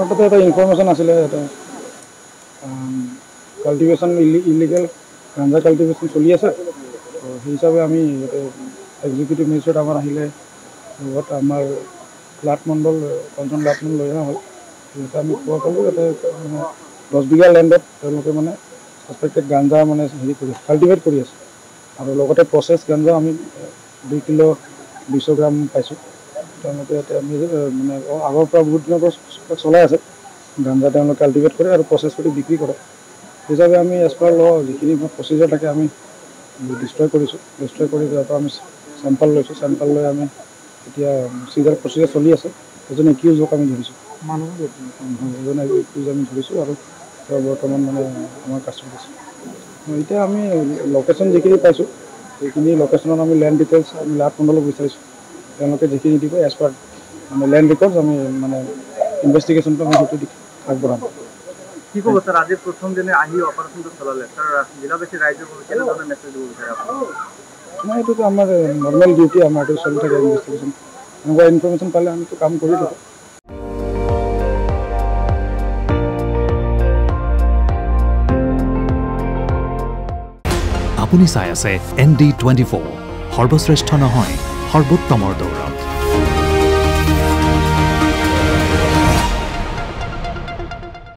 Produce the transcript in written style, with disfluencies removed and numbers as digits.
আমাৰ তাতে এটা ইনফৰমেশ্যন আছিলে এটা কাল্টিভেশ্যন ইলিগেল গাঞ্জা কাল্টিভেশ্যন চলি আছে। তো সেই হিচাপে আমি ইয়াতে এক্সিকিউটিভ মেজিষ্ট্ৰেট আমাৰ আহিলে, লগত আমাৰ লাটমণ্ডল কঞ্চন লাটমণ্ডল লৈ অহা হ'ল। ইয়াতে আমি কোৱা ক'লোঁ ইয়াতে মানে 10 বিঘা লেণ্ডত তেওঁলোকে মানে ছাছপেক্টেড গাঞ্জা মানে হেৰি কৰি কাল্টিভেট কৰি আছে, আৰু লগতে প্ৰচেছ গাঞ্জা আমি 2 কিলো 200 গ্ৰাম পাইছোঁ। তেওঁলোকে এতিয়া মানে আগৰ পৰা বহুত দিনৰ পৰা চলাই আছে গাঞ্জা, তেওঁলোকে কাল্টিভেট কৰে আৰু প্ৰচেছ কৰি বিক্ৰী কৰে। হিচাপে আমি এজ পাৰ ল যিখিনি প্ৰচিজাৰ থাকে আমি ডিষ্ট্ৰয় কৰিছোঁ। ডিষ্ট্ৰয় কৰি তাৰ পৰা আমি চেম্পল লৈছোঁ। চেম্পল লৈ আমি এতিয়া চিজাৰ প্ৰচিজাৰ চলি আছে। এজন একিউজক আমি ধৰিছোঁ, এজন একিউজ আমি ধৰিছোঁ আৰু তেওঁ বৰ্তমান মানে আমাৰ কাষ্টডিত আছে। এতিয়া আমি লোকেশ্যন যিখিনি পাইছোঁ সেইখিনি লোকেশ্যনত আমি লেণ্ড ডিটেইলছ আমি লাটমণ্ডলক বিচাৰিছোঁ। তেওঁলোকে যিখিনি দিব এজ পাৰ মানে লেণ্ড ৰেকৰ্ডছ আমি মানে ইনভেষ্টিগেশ্যনটো আমি সেইটো আগবঢ়াম। কি ক'ব স্যাৰ, আজি প্ৰথম দিনে আহি অপাৰেশ্যনটো চলালে, স্যাৰ জিলাবাসী ৰাইজৰ কেনেধৰণৰ মেছেজ দিব বিচাৰে আপুনি? আমাৰ এইটোতো আমাৰ নৰ্মেল ডিউটি, আমাৰ এইটো চলি থাকে ইনভেষ্টিগেশ্যন। এনেকুৱা ইনফৰমেশ্যন পালে আমিতো কাম কৰি থাকোঁ। আপুনি চাই আছে ND24, সৰ্বশ্ৰেষ্ঠ নহয় সৰ্বোত্তমৰ দৌৰ।